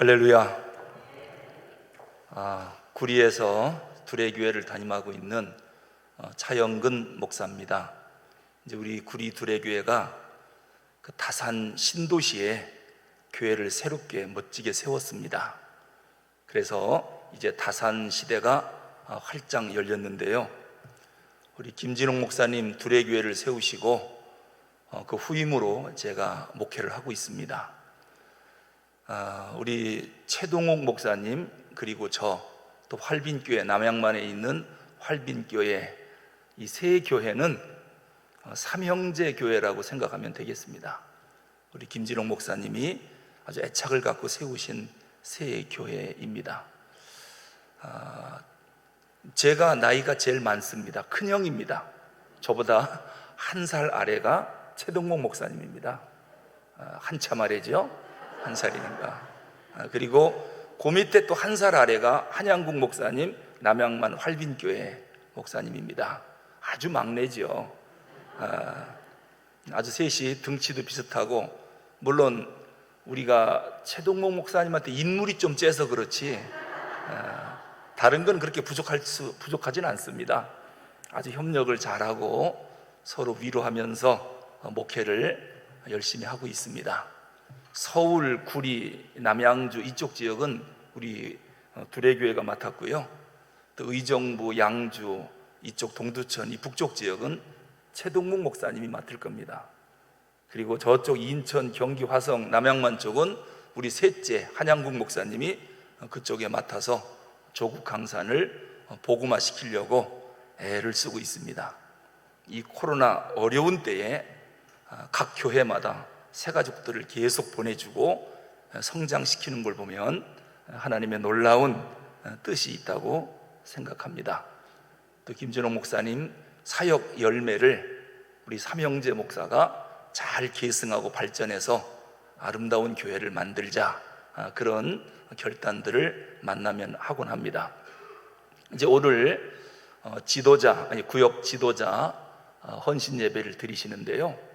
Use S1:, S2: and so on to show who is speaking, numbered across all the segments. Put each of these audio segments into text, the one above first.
S1: 할렐루야. 구리에서 두레교회를 담임하고 있는 차영근 목사입니다. 이제 우리 구리 두레교회가 그 다산 신도시에 교회를 새롭게 멋지게 세웠습니다. 그래서 이제 다산 시대가 활짝 열렸는데요. 우리 김진홍 목사님 두레교회를 세우시고 그 후임으로 제가 목회를 하고 있습니다. 우리 최동옥 목사님 그리고 저 또 활빈교회, 남양만에 있는 활빈교회, 이 세 교회는 삼형제 교회라고 생각하면 되겠습니다. 우리 김진홍 목사님이 아주 애착을 갖고 세우신 세 교회입니다. 제가 나이가 제일 많습니다. 큰형입니다. 저보다 한 살 아래가 최동목 목사님입니다. 한참 아래죠? 한 살이니까. 그리고 그 밑에 또 한 살 아래가 한양국 목사님, 남양만 활빈교회 목사님입니다. 아주 막내죠. 아주 셋이 등치도 비슷하고, 물론 우리가 최동목 목사님한테 인물이 좀 째서 그렇지 다른 건 그렇게 부족하진 않습니다. 아주 협력을 잘하고 서로 위로하면서 목회를 열심히 하고 있습니다. 서울, 구리, 남양주 이쪽 지역은 우리 두레교회가 맡았고요. 또 의정부, 양주 이쪽 동두천 이 북쪽 지역은 최동묵 목사님이 맡을 겁니다. 그리고 저쪽 인천, 경기, 화성, 남양만 쪽은 우리 셋째 한양국 목사님이 그쪽에 맡아서 조국 강산을 복음화시키려고 애를 쓰고 있습니다. 이 코로나 어려운 때에 각 교회마다 새 가족들을 계속 보내주고 성장시키는 걸 보면 하나님의 놀라운 뜻이 있다고 생각합니다. 또 김진홍 목사님 사역 열매를 우리 삼형제 목사가 잘 계승하고 발전해서 아름다운 교회를 만들자, 그런 결단들을 만나면 하곤 합니다. 이제 오늘 구역 지도자 헌신 예배를 드리시는데요.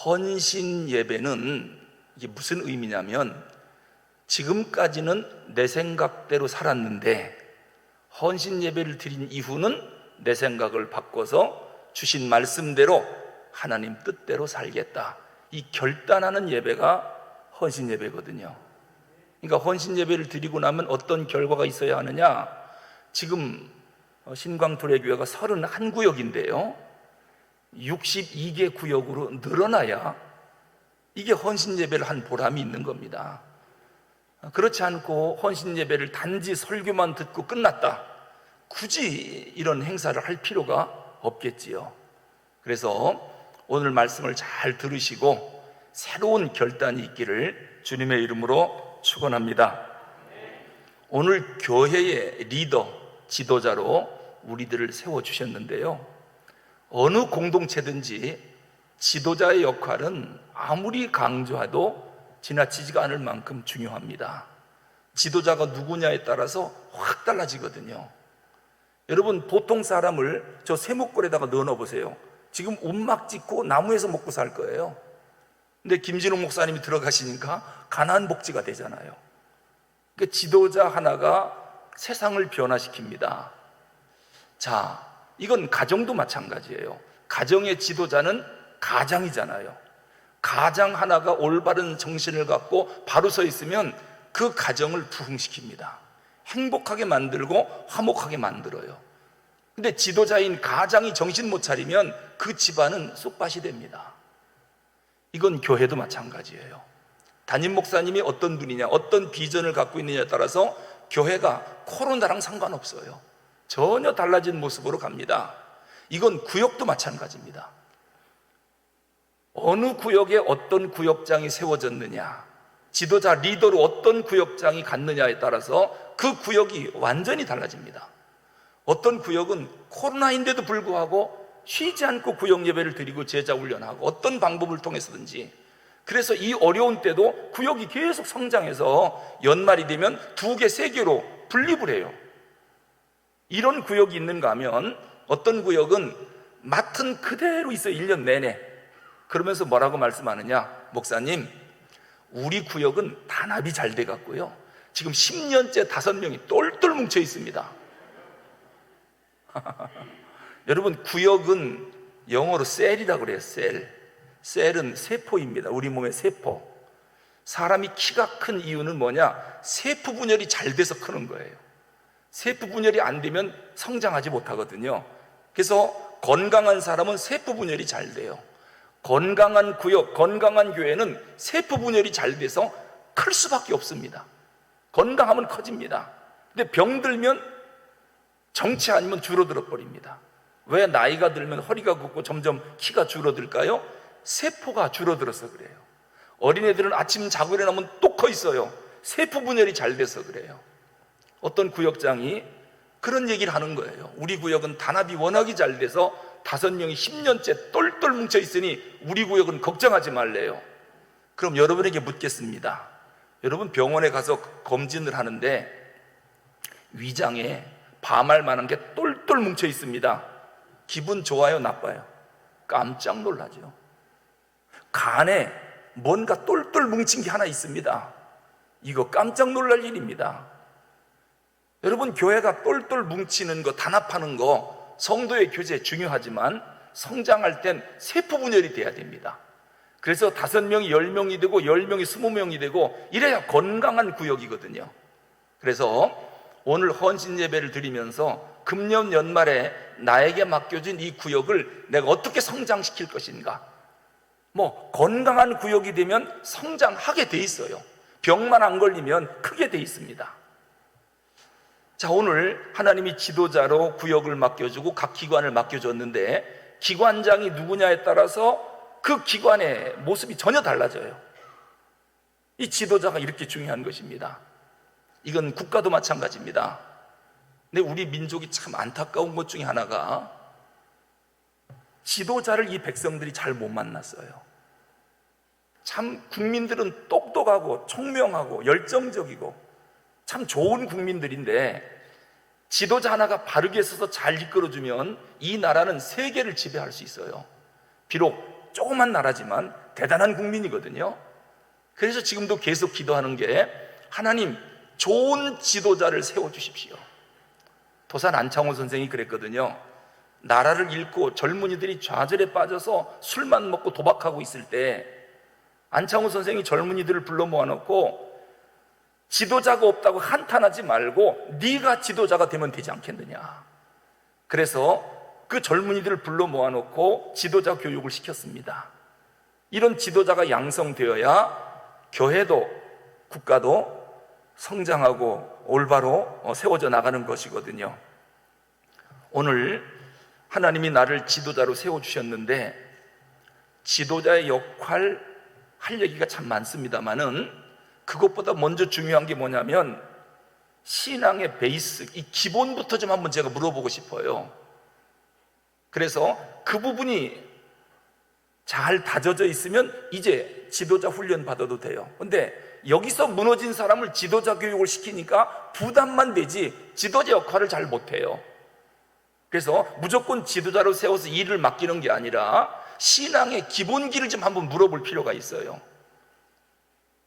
S1: 헌신 예배는 이게 무슨 의미냐면, 지금까지는 내 생각대로 살았는데 헌신 예배를 드린 이후는 내 생각을 바꿔서 주신 말씀대로 하나님 뜻대로 살겠다, 이 결단하는 예배가 헌신 예배거든요. 그러니까 헌신 예배를 드리고 나면 어떤 결과가 있어야 하느냐? 지금 신광두레교회가 31구역인데요 62개 구역으로 늘어나야 이게 헌신 예배를 한 보람이 있는 겁니다. 그렇지 않고 헌신 예배를 단지 설교만 듣고 끝났다, 굳이 이런 행사를 할 필요가 없겠지요. 그래서 오늘 말씀을 잘 들으시고 새로운 결단이 있기를 주님의 이름으로 축원합니다. 오늘 교회의 리더, 지도자로 우리들을 세워주셨는데요, 어느 공동체든지 지도자의 역할은 아무리 강조해도 지나치지가 않을 만큼 중요합니다. 지도자가 누구냐에 따라서 확 달라지거든요. 여러분, 보통 사람을 저 세목골에다가 넣어보세요. 지금 움막 짓고 나무에서 먹고 살 거예요. 근데 김진홍 목사님이 들어가시니까 가난 복지가 되잖아요. 그러니까 지도자 하나가 세상을 변화시킵니다. 자, 이건 가정도 마찬가지예요. 가정의 지도자는 가장이잖아요. 가장 하나가 올바른 정신을 갖고 바로 서 있으면 그 가정을 부흥시킵니다. 행복하게 만들고 화목하게 만들어요. 근데 지도자인 가장이 정신 못 차리면 그 집안은 쑥밭이 됩니다. 이건 교회도 마찬가지예요. 담임 목사님이 어떤 분이냐, 어떤 비전을 갖고 있느냐에 따라서 교회가 코로나랑 상관없어요. 전혀 달라진 모습으로 갑니다. 이건 구역도 마찬가지입니다. 어느 구역에 어떤 구역장이 세워졌느냐, 지도자 리더로 어떤 구역장이 갔느냐에 따라서 그 구역이 완전히 달라집니다. 어떤 구역은 코로나인데도 불구하고 쉬지 않고 구역 예배를 드리고 제자 훈련하고 어떤 방법을 통해서든지, 그래서 이 어려운 때도 구역이 계속 성장해서 연말이 되면 2개, 3개로 분립을 해요. 이런 구역이 있는가 하면 어떤 구역은 맡은 그대로 있어요. 1년 내내. 그러면서 뭐라고 말씀하느냐? 목사님, 우리 구역은 단합이 잘 돼 갖고요, 지금 10년째 5명이 똘똘 뭉쳐 있습니다. 여러분, 구역은 영어로 셀이라고 그래요. 셀은 세포입니다. 우리 몸의 세포. 사람이 키가 큰 이유는 뭐냐? 세포 분열이 잘 돼서 크는 거예요. 세포 분열이 안 되면 성장하지 못하거든요. 그래서 건강한 사람은 세포 분열이 잘 돼요. 건강한 구역, 건강한 교회는 세포 분열이 잘 돼서 클 수밖에 없습니다. 건강하면 커집니다. 근데 병들면 정치 아니면 줄어들어 버립니다. 왜 나이가 들면 허리가 굽고 점점 키가 줄어들까요? 세포가 줄어들어서 그래요. 어린애들은 아침 자고 일어나면 또 커 있어요. 세포 분열이 잘 돼서 그래요. 어떤 구역장이 그런 얘기를 하는 거예요. 우리 구역은 단합이 워낙이 잘 돼서 5명이 10년째 똘똘 뭉쳐 있으니 우리 구역은 걱정하지 말래요. 그럼 여러분에게 묻겠습니다. 여러분, 병원에 가서 검진을 하는데 위장에 밤알 만한 게 똘똘 뭉쳐 있습니다. 기분 좋아요, 나빠요? 깜짝 놀라죠. 간에 뭔가 똘똘 뭉친 게 하나 있습니다. 이거 깜짝 놀랄 일입니다. 여러분, 교회가 똘똘 뭉치는 거, 단합하는 거, 성도의 교제 중요하지만 성장할 땐 세포 분열이 돼야 됩니다. 그래서 5명이 10명이 되고 10명이 20명이 되고 이래야 건강한 구역이거든요. 그래서 오늘 헌신 예배를 드리면서 금년 연말에 나에게 맡겨진 이 구역을 내가 어떻게 성장시킬 것인가, 건강한 구역이 되면 성장하게 돼 있어요. 병만 안 걸리면 크게 돼 있습니다. 자, 오늘 하나님이 지도자로 구역을 맡겨주고 각 기관을 맡겨줬는데 기관장이 누구냐에 따라서 그 기관의 모습이 전혀 달라져요. 이 지도자가 이렇게 중요한 것입니다. 이건 국가도 마찬가지입니다. 근데 우리 민족이 참 안타까운 것 중에 하나가 지도자를 이 백성들이 잘 못 만났어요. 참 국민들은 똑똑하고 총명하고 열정적이고 참 좋은 국민들인데 지도자 하나가 바르게 서서 잘 이끌어주면 이 나라는 세계를 지배할 수 있어요. 비록 조그만 나라지만 대단한 국민이거든요. 그래서 지금도 계속 기도하는 게 하나님, 좋은 지도자를 세워주십시오. 도산 안창호 선생이 그랬거든요. 나라를 잃고 젊은이들이 좌절에 빠져서 술만 먹고 도박하고 있을 때 안창호 선생이 젊은이들을 불러 모아놓고 지도자가 없다고 한탄하지 말고 네가 지도자가 되면 되지 않겠느냐. 그래서 그 젊은이들을 불러 모아놓고 지도자 교육을 시켰습니다. 이런 지도자가 양성되어야 교회도 국가도 성장하고 올바로 세워져 나가는 것이거든요. 오늘 하나님이 나를 지도자로 세워주셨는데 지도자의 역할 할 얘기가 참 많습니다만은 그것보다 먼저 중요한 게 뭐냐면 신앙의 베이스, 이 기본부터 좀 한번 제가 물어보고 싶어요. 그래서 그 부분이 잘 다져져 있으면 이제 지도자 훈련 받아도 돼요. 근데 여기서 무너진 사람을 지도자 교육을 시키니까 부담만 되지 지도자 역할을 잘 못해요. 그래서 무조건 지도자로 세워서 일을 맡기는 게 아니라 신앙의 기본기를 좀 한번 물어볼 필요가 있어요.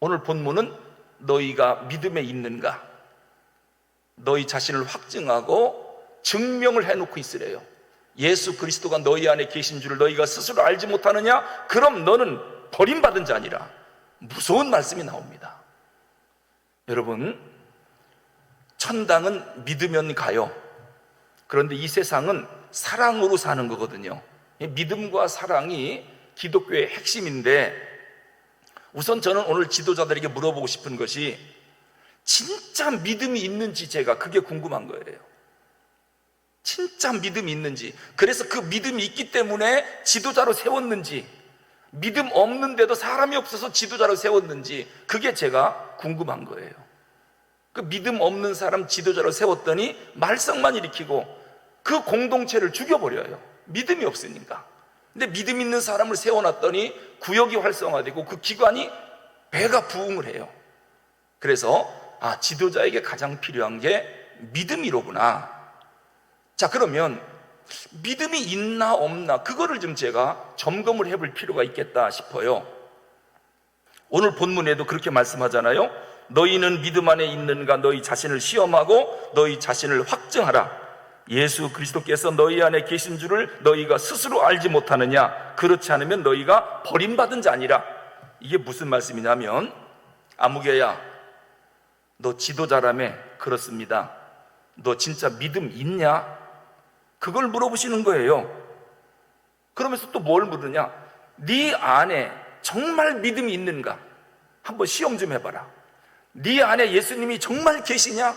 S1: 오늘 본문은 너희가 믿음에 있는가? 너희 자신을 확증하고 증명을 해놓고 있으래요. 예수 그리스도가 너희 안에 계신 줄을 너희가 스스로 알지 못하느냐? 그럼 너는 버림받은 자니라. 무서운 말씀이 나옵니다. 여러분, 천당은 믿으면 가요. 그런데 이 세상은 사랑으로 사는 거거든요. 믿음과 사랑이 기독교의 핵심인데 우선 저는 오늘 지도자들에게 물어보고 싶은 것이 진짜 믿음이 있는지 제가 그게 궁금한 거예요. 진짜 믿음이 있는지, 그래서 그 믿음이 있기 때문에 지도자로 세웠는지, 믿음 없는데도 사람이 없어서 지도자로 세웠는지, 그게 제가 궁금한 거예요. 그 믿음 없는 사람 지도자로 세웠더니 말썽만 일으키고 그 공동체를 죽여버려요. 믿음이 없으니까. 근데 믿음 있는 사람을 세워놨더니 구역이 활성화되고 그 기관이 배가 부흥을 해요. 그래서 지도자에게 가장 필요한 게 믿음이로구나. 자, 그러면 믿음이 있나 없나 그거를 좀 제가 점검을 해볼 필요가 있겠다 싶어요. 오늘 본문에도 그렇게 말씀하잖아요. 너희는 믿음 안에 있는가 너희 자신을 시험하고 너희 자신을 확증하라. 예수 그리스도께서 너희 안에 계신 줄을 너희가 스스로 알지 못하느냐? 그렇지 않으면 너희가 버림받은 자니라. 이게 무슨 말씀이냐면, 아무개야, 너 지도자라며. 그렇습니다. 너 진짜 믿음 있냐? 그걸 물어보시는 거예요. 그러면서 또 뭘 물으냐? 네 안에 정말 믿음이 있는가? 한번 시험 좀 해봐라. 네 안에 예수님이 정말 계시냐?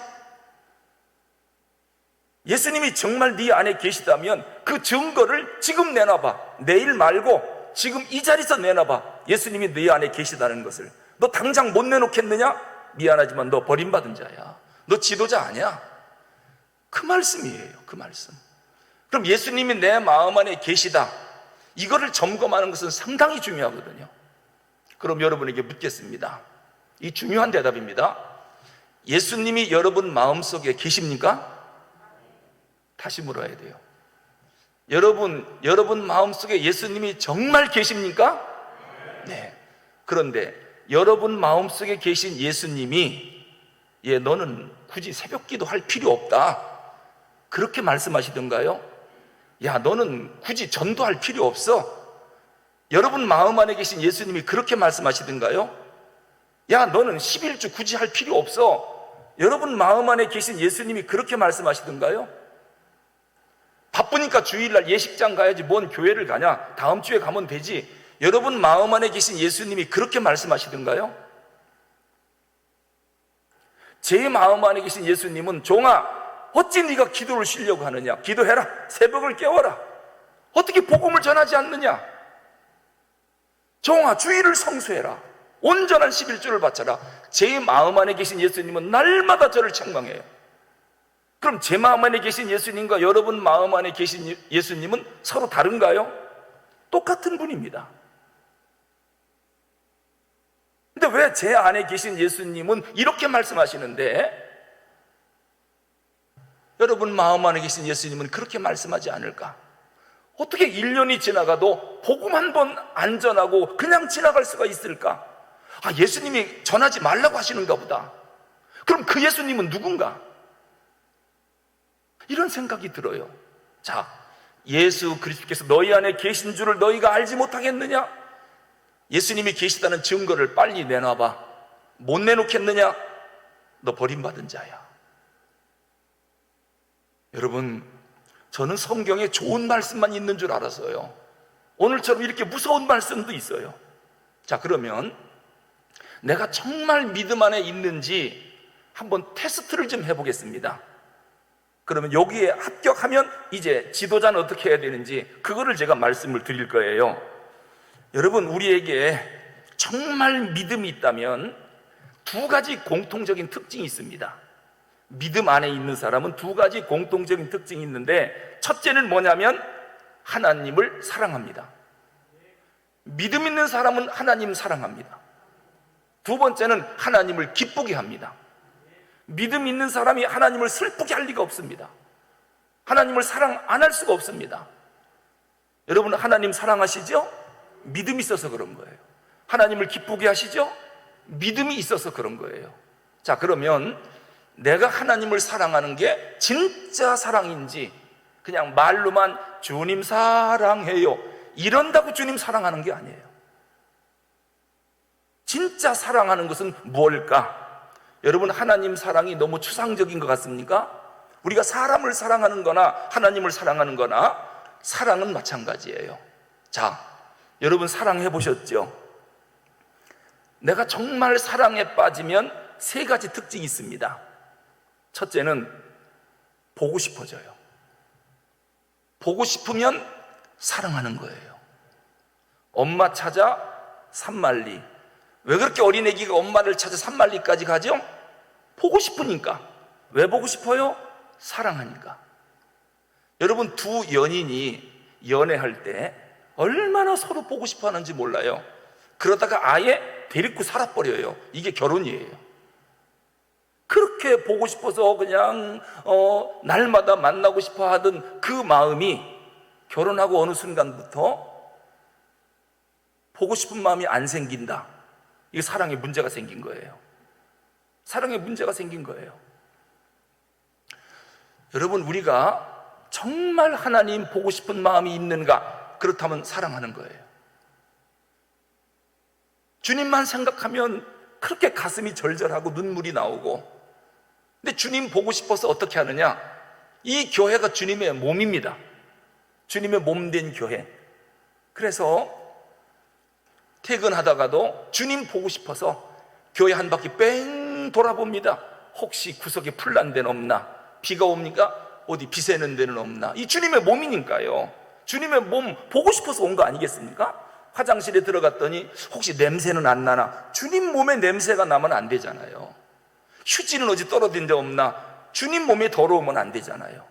S1: 예수님이 정말 네 안에 계시다면 그 증거를 지금 내놔봐. 내일 말고 지금 이 자리에서 내놔봐. 예수님이 네 안에 계시다는 것을. 너 당장 못 내놓겠느냐? 미안하지만 너 버림받은 자야. 너 지도자 아니야. 그 말씀이에요. 그 말씀. 그럼 예수님이 내 마음 안에 계시다, 이거를 점검하는 것은 상당히 중요하거든요. 그럼 여러분에게 묻겠습니다. 이 중요한 대답입니다. 예수님이 여러분 마음속에 계십니까? 다시 물어야 돼요. 여러분 마음속에 예수님이 정말 계십니까? 네. 그런데 여러분 마음속에 계신 예수님이 너는 굳이 새벽기도 할 필요 없다, 그렇게 말씀하시던가요? 야, 너는 굳이 전도할 필요 없어. 여러분 마음 안에 계신 예수님이 그렇게 말씀하시던가요? 야, 너는 11주 굳이 할 필요 없어. 여러분 마음 안에 계신 예수님이 그렇게 말씀하시던가요? 바쁘니까 주일날 예식장 가야지 뭔 교회를 가냐, 다음 주에 가면 되지. 여러분 마음 안에 계신 예수님이 그렇게 말씀하시던가요? 제 마음 안에 계신 예수님은, 종아, 어찌 네가 기도를 쉬려고 하느냐? 기도해라. 새벽을 깨워라. 어떻게 복음을 전하지 않느냐? 종아, 주일을 성수해라. 온전한 11주를 바쳐라. 제 마음 안에 계신 예수님은 날마다 저를 책망해요. 그럼 제 마음 안에 계신 예수님과 여러분 마음 안에 계신 예수님은 서로 다른가요? 똑같은 분입니다. 근데 왜 제 안에 계신 예수님은 이렇게 말씀하시는데 여러분 마음 안에 계신 예수님은 그렇게 말씀하지 않을까? 어떻게 1년이 지나가도 복음 한 번 안 전하고 그냥 지나갈 수가 있을까? 아, 예수님이 전하지 말라고 하시는가 보다. 그럼 그 예수님은 누군가? 이런 생각이 들어요. 자, 예수 그리스도께서 너희 안에 계신 줄을 너희가 알지 못하겠느냐? 예수님이 계시다는 증거를 빨리 내놔봐. 못 내놓겠느냐? 너 버림받은 자야. 여러분, 저는 성경에 좋은 말씀만 있는 줄 알았어요. 오늘처럼 이렇게 무서운 말씀도 있어요. 자, 그러면 내가 정말 믿음 안에 있는지 한번 테스트를 좀 해보겠습니다. 그러면 여기에 합격하면 이제 지도자는 어떻게 해야 되는지 그거를 제가 말씀을 드릴 거예요. 여러분, 우리에게 정말 믿음이 있다면 두 가지 공통적인 특징이 있습니다. 믿음 안에 있는 사람은 두 가지 공통적인 특징이 있는데, 첫째는 뭐냐면 하나님을 사랑합니다. 믿음 있는 사람은 하나님 사랑합니다. 두 번째는 하나님을 기쁘게 합니다. 믿음 있는 사람이 하나님을 슬프게 할 리가 없습니다. 하나님을 사랑 안 할 수가 없습니다. 여러분, 하나님 사랑하시죠? 믿음이 있어서 그런 거예요. 하나님을 기쁘게 하시죠? 믿음이 있어서 그런 거예요. 자, 그러면 내가 하나님을 사랑하는 게 진짜 사랑인지, 그냥 말로만 주님 사랑해요 이런다고 주님 사랑하는 게 아니에요. 진짜 사랑하는 것은 뭘까? 여러분, 하나님 사랑이 너무 추상적인 것 같습니까? 우리가 사람을 사랑하는 거나 하나님을 사랑하는 거나 사랑은 마찬가지예요. 자, 여러분 사랑해 보셨죠? 내가 정말 사랑에 빠지면 세 가지 특징이 있습니다. 첫째는 보고 싶어져요. 보고 싶으면 사랑하는 거예요. 엄마 찾아 산만리. 왜 그렇게 어린애기가 엄마를 찾아 산만리까지 가죠? 보고 싶으니까. 왜 보고 싶어요? 사랑하니까. 여러분, 두 연인이 연애할 때 얼마나 서로 보고 싶어 하는지 몰라요. 그러다가 아예 데리고 살아버려요. 이게 결혼이에요. 그렇게 보고 싶어서 그냥 날마다 만나고 싶어 하던 그 마음이 결혼하고 어느 순간부터 보고 싶은 마음이 안 생긴다. 이게 사랑에 문제가 생긴 거예요. 사랑에 문제가 생긴 거예요. 여러분, 우리가 정말 하나님 보고 싶은 마음이 있는가? 그렇다면 사랑하는 거예요. 주님만 생각하면 그렇게 가슴이 절절하고 눈물이 나오고, 근데 주님 보고 싶어서 어떻게 하느냐? 이 교회가 주님의 몸입니다. 주님의 몸된 교회. 그래서 퇴근하다가도 주님 보고 싶어서 교회 한 바퀴 뺑 돌아봅니다. 혹시 구석에 풀난 데는 없나? 비가 옵니까? 어디 비 새는 데는 없나? 이 주님의 몸이니까요. 주님의 몸 보고 싶어서 온 거 아니겠습니까? 화장실에 들어갔더니 혹시 냄새는 안 나나? 주님 몸에 냄새가 나면 안 되잖아요. 휴지는 어디 떨어진 데 없나? 주님 몸에 더러우면 안 되잖아요.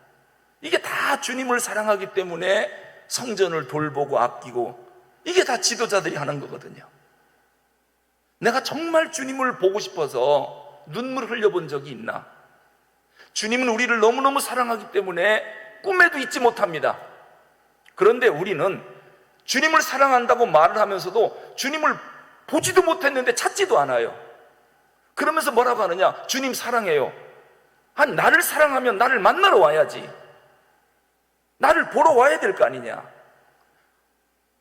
S1: 이게 다 주님을 사랑하기 때문에 성전을 돌보고 아끼고, 이게 다 지도자들이 하는 거거든요. 내가 정말 주님을 보고 싶어서 눈물 흘려본 적이 있나? 주님은 우리를 너무너무 사랑하기 때문에 꿈에도 잊지 못합니다. 그런데 우리는 주님을 사랑한다고 말을 하면서도 주님을 보지도 못했는데 찾지도 않아요. 그러면서 뭐라고 하느냐? 주님 사랑해요. 나를 사랑하면 나를 만나러 와야지. 나를 보러 와야 될 거 아니냐?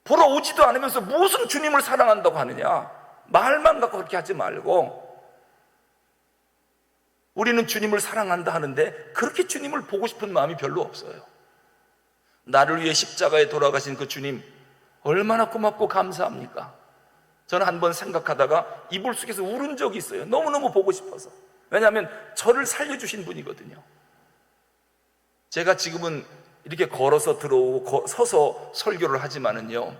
S1: 보러 오지도 않으면서 무슨 주님을 사랑한다고 하느냐? 말만 갖고 그렇게 하지 말고, 우리는 주님을 사랑한다 하는데 그렇게 주님을 보고 싶은 마음이 별로 없어요. 나를 위해 십자가에 돌아가신 그 주님 얼마나 고맙고 감사합니까? 저는 한번 생각하다가 이불 속에서 울은 적이 있어요. 너무너무 보고 싶어서. 왜냐하면 저를 살려주신 분이거든요. 제가 지금은 이렇게 걸어서 들어오고 서서 설교를 하지만은요,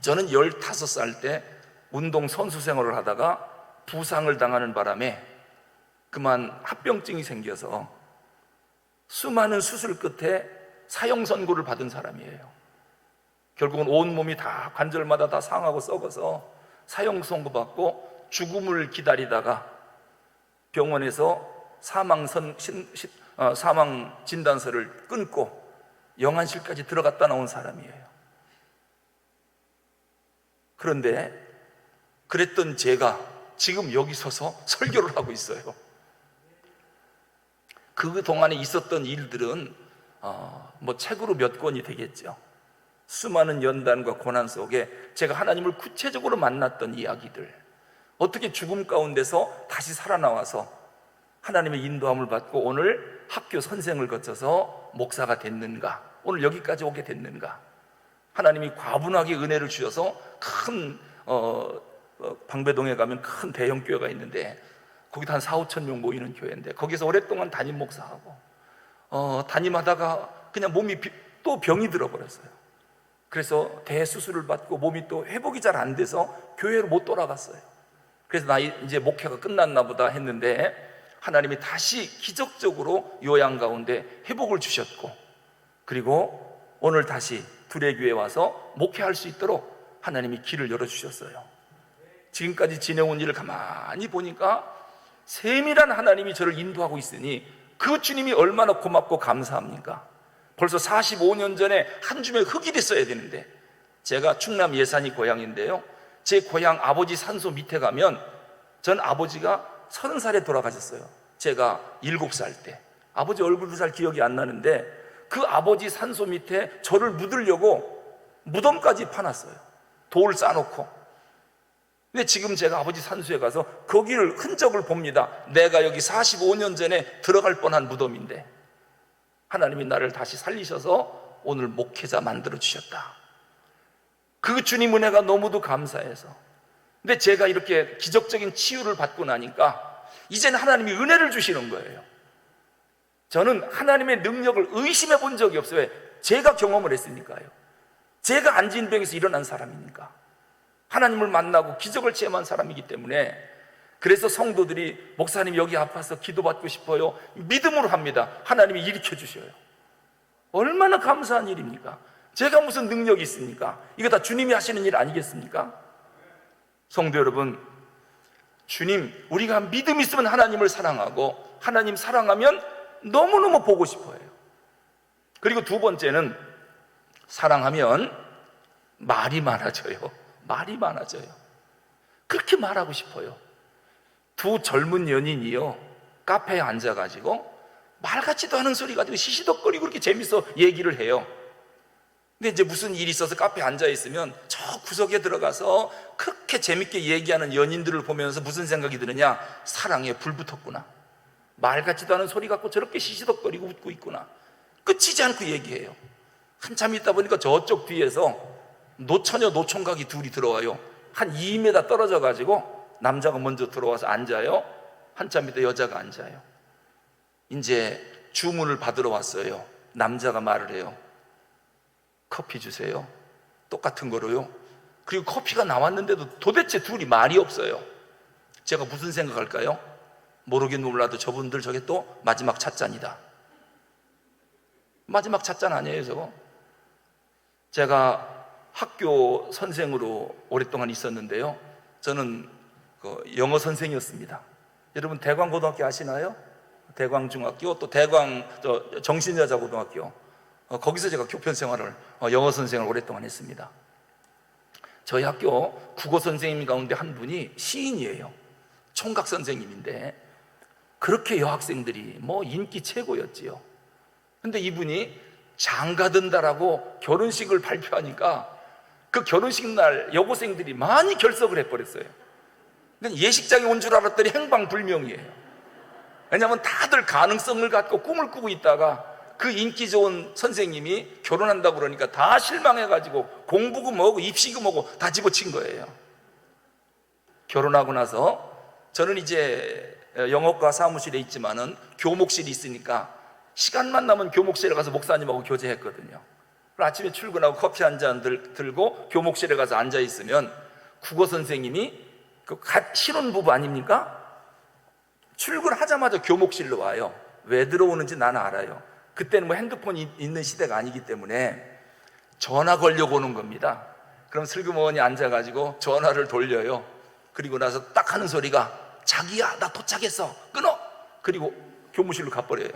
S1: 저는 15살 때 운동 선수 생활을 하다가 부상을 당하는 바람에 그만 합병증이 생겨서 수많은 수술 끝에 사형 선고를 받은 사람이에요. 결국은 온몸이 다 관절마다 다 상하고 썩어서 사형 선고 받고 죽음을 기다리다가 병원에서 사망 진단서를 끊고 영안실까지 들어갔다 나온 사람이에요. 그런데 그랬던 제가 지금 여기 서서 설교를 하고 있어요. 그 동안에 있었던 일들은 책으로 몇 권이 되겠죠. 수많은 연단과 고난 속에 제가 하나님을 구체적으로 만났던 이야기들, 어떻게 죽음 가운데서 다시 살아나와서 하나님의 인도함을 받고 오늘 학교 선생을 거쳐서 목사가 됐는가, 오늘 여기까지 오게 됐는가. 하나님이 과분하게 은혜를 주셔서 큰 방배동에 가면 큰 대형 교회가 있는데 거기도 한 4, 5천 명 모이는 교회인데 거기서 오랫동안 담임 목사하고 담임하다가 그냥 몸이 또 병이 들어버렸어요. 그래서 대수술을 받고 몸이 또 회복이 잘 안 돼서 교회로 못 돌아갔어요. 그래서 나 이제 목회가 끝났나 보다 했는데 하나님이 다시 기적적으로 요양 가운데 회복을 주셨고, 그리고 오늘 다시 두레교회에 와서 목회할 수 있도록 하나님이 길을 열어주셨어요. 지금까지 지내온 일을 가만히 보니까 세밀한 하나님이 저를 인도하고 있으니 그 주님이 얼마나 고맙고 감사합니까? 벌써 45년 전에 한 줌의 흙이 써야 되는데, 제가 충남 예산이 고향인데요, 제 고향 아버지 산소 밑에 가면 전 아버지가 30살에 돌아가셨어요. 제가 7살 때. 아버지 얼굴도 잘 기억이 안 나는데 그 아버지 산소 밑에 저를 묻으려고 무덤까지 파놨어요. 돌 쌓아놓고. 근데 지금 제가 아버지 산소에 가서 거기를 흔적을 봅니다. 내가 여기 45년 전에 들어갈 뻔한 무덤인데 하나님이 나를 다시 살리셔서 오늘 목회자 만들어 주셨다. 그 주님 은혜가 너무도 감사해서. 근데 제가 이렇게 기적적인 치유를 받고 나니까 이제는 하나님이 은혜를 주시는 거예요. 저는 하나님의 능력을 의심해 본 적이 없어요. 왜? 제가 경험을 했으니까요. 제가 안진병에서 일어난 사람이니까. 하나님을 만나고 기적을 체험한 사람이기 때문에. 그래서 성도들이 목사님 여기 아파서 기도받고 싶어요, 믿음으로 합니다. 하나님이 일으켜 주셔요. 얼마나 감사한 일입니까? 제가 무슨 능력이 있습니까? 이거 다 주님이 하시는 일 아니겠습니까? 성도 여러분, 주님, 우리가 믿음 있으면 하나님을 사랑하고 하나님 사랑하면 너무너무 보고 싶어요. 그리고 두 번째는 사랑하면 말이 많아져요. 말이 많아져요. 그렇게 말하고 싶어요. 두 젊은 연인이요, 카페에 앉아가지고 말 같지도 않은 소리 가지고 시시덕거리고 그렇게 재밌어 얘기를 해요. 근데 이제 무슨 일이 있어서 카페에 앉아있으면 저 구석에 들어가서 그렇게 재밌게 얘기하는 연인들을 보면서 무슨 생각이 드느냐, 사랑에 불 붙었구나, 말 같지도 않은 소리 갖고 저렇게 시시덕거리고 웃고 있구나, 끝이지 않고 얘기해요. 한참 있다 보니까 저쪽 뒤에서 노처녀 노총각이 둘이 들어와요. 한 2m 떨어져 가지고 남자가 먼저 들어와서 앉아요. 한참 있다 여자가 앉아요. 이제 주문을 받으러 왔어요. 남자가 말을 해요. 커피 주세요. 똑같은 거로요. 그리고 커피가 나왔는데도 도대체 둘이 말이 없어요. 제가 무슨 생각할까요? 모르긴 몰라도 저분들 저게 또 마지막 찻잔이다. 마지막 찻잔 아니에요 저거? 제가 학교 선생으로 오랫동안 있었는데요, 저는 영어 선생이었습니다. 여러분 대광고등학교 아시나요? 대광중학교, 또 대광 정신여자고등학교, 거기서 제가 교편 생활을, 영어 선생을 오랫동안 했습니다. 저희 학교 국어 선생님 가운데 한 분이 시인이에요. 총각 선생님인데 그렇게 여학생들이 인기 최고였지요. 근데 이분이 장가든다라고 결혼식을 발표하니까 그 결혼식 날 여고생들이 많이 결석을 해버렸어요. 예식장에 온 줄 알았더니 행방불명이에요. 왜냐하면 다들 가능성을 갖고 꿈을 꾸고 있다가 그 인기 좋은 선생님이 결혼한다고 그러니까 다 실망해가지고 공부고 뭐고 입시고 뭐고 다 집어친 거예요. 결혼하고 나서 저는 이제 영어과 사무실에 있지만은 교목실이 있으니까 시간만 나면 교목실에 가서 목사님하고 교제했거든요. 아침에 출근하고 커피 한 잔 들고 교목실에 가서 앉아있으면 국어 선생님이 그 갓 신혼부부 아닙니까? 출근하자마자 교목실로 와요. 왜 들어오는지 나는 알아요. 그때는 핸드폰이 있는 시대가 아니기 때문에 전화 걸려고 오는 겁니다. 그럼 슬그머니 앉아가지고 전화를 돌려요. 그리고 나서 딱 하는 소리가 자기야 나 도착했어, 끊어. 그리고 교무실로 가버려요.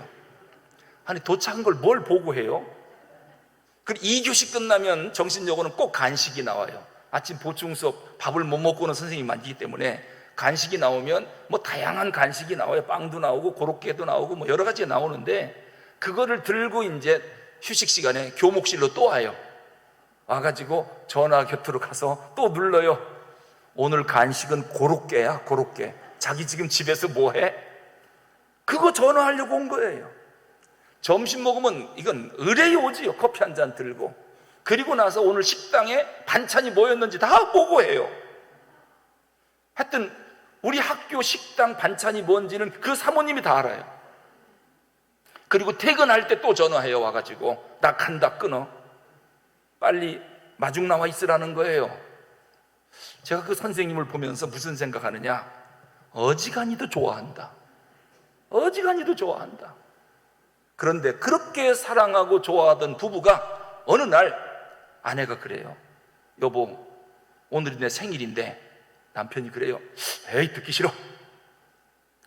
S1: 아니 도착한 걸 뭘 보고 해요? 그리고 2교시 끝나면 정신여고는 꼭 간식이 나와요. 아침 보충 수업 밥을 못 먹고 오는 선생님이 많기 때문에 간식이 나오면 다양한 간식이 나와요. 빵도 나오고 고로케도 나오고 여러 가지가 나오는데 그거를 들고 이제 휴식 시간에 교목실로 또 와요. 와가지고 전화 곁으로 가서 또 눌러요. 오늘 간식은 고로케야, 고로케. 자기 지금 집에서 뭐 해? 그거 전화하려고 온 거예요. 점심 먹으면 이건 의뢰이 오지요. 커피 한 잔 들고. 그리고 나서 오늘 식당에 반찬이 뭐였는지 다 보고해요. 하여튼 우리 학교 식당 반찬이 뭔지는 그 사모님이 다 알아요. 그리고 퇴근할 때 또 전화해요. 와가지고 나 간다, 끊어. 빨리 마중 나와 있으라는 거예요. 제가 그 선생님을 보면서 무슨 생각하느냐, 어지간히도 좋아한다. 어지간히도 좋아한다. 그런데 그렇게 사랑하고 좋아하던 부부가 어느 날 아내가 그래요. 여보, 오늘이 내 생일인데. 남편이 그래요. 에이, 듣기 싫어.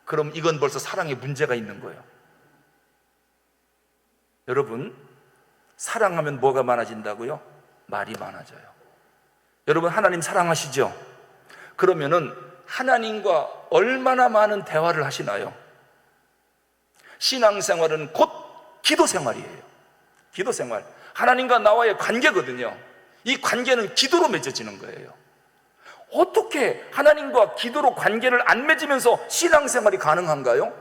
S1: 그럼 이건 벌써 사랑에 문제가 있는 거예요. 여러분, 사랑하면 뭐가 많아진다고요? 말이 많아져요. 여러분, 하나님 사랑하시죠? 그러면은 하나님과 얼마나 많은 대화를 하시나요? 신앙생활은 곧 기도생활이에요. 기도생활, 하나님과 나와의 관계거든요. 이 관계는 기도로 맺어지는 거예요. 어떻게 하나님과 기도로 관계를 안 맺으면서 신앙생활이 가능한가요?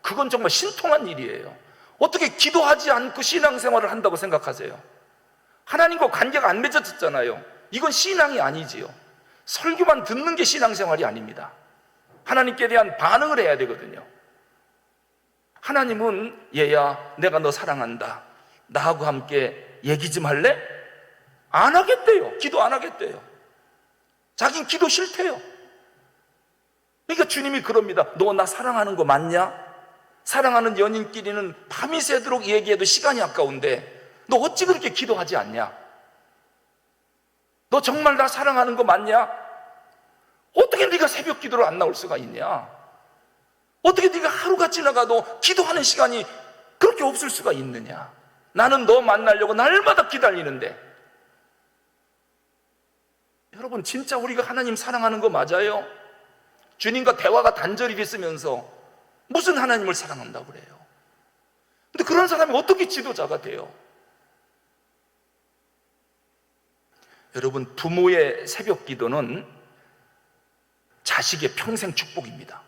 S1: 그건 정말 신통한 일이에요. 어떻게 기도하지 않고 신앙생활을 한다고 생각하세요? 하나님과 관계가 안 맺어졌잖아요. 이건 신앙이 아니지요. 설교만 듣는 게 신앙생활이 아닙니다. 하나님께 대한 반응을 해야 되거든요. 하나님은 얘야 내가 너 사랑한다, 나하고 함께 얘기 좀 할래? 안 하겠대요. 기도 안 하겠대요. 자긴 기도 싫대요. 그러니까 주님이 그럽니다. 너 나 사랑하는 거 맞냐? 사랑하는 연인끼리는 밤이 새도록 얘기해도 시간이 아까운데 너 어찌 그렇게 기도하지 않냐? 너 정말 나 사랑하는 거 맞냐? 어떻게 네가 새벽 기도를 안 나올 수가 있냐? 어떻게 네가 하루가 지나가도 기도하는 시간이 그렇게 없을 수가 있느냐? 나는 너 만나려고 날마다 기다리는데. 여러분, 진짜 우리가 하나님 사랑하는 거 맞아요? 주님과 대화가 단절이 됐으면서 무슨 하나님을 사랑한다고 그래요? 근데 그런 사람이 어떻게 지도자가 돼요? 여러분, 부모의 새벽 기도는 자식의 평생 축복입니다.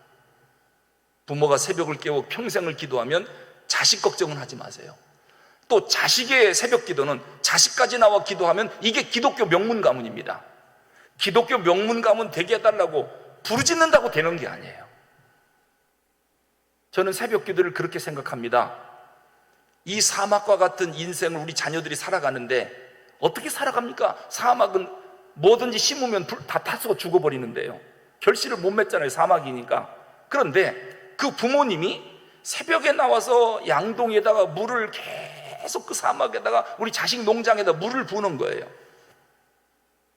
S1: 부모가 새벽을 깨워 평생을 기도하면 자식 걱정은 하지 마세요. 또 자식의 새벽 기도는 자식까지 나와 기도하면 이게 기독교 명문 가문입니다. 기독교 명문 가문 되게 해달라고 부르짖는다고 되는 게 아니에요. 저는 새벽 기도를 그렇게 생각합니다. 이 사막과 같은 인생을 우리 자녀들이 살아가는데 어떻게 살아갑니까? 사막은 뭐든지 심으면 다 타서 죽어버리는데요. 결실을 못 맺잖아요, 사막이니까. 그런데 그 부모님이 새벽에 나와서 양동이에다가 물을 계속 그 사막에다가 우리 자식 농장에다 물을 부는 거예요.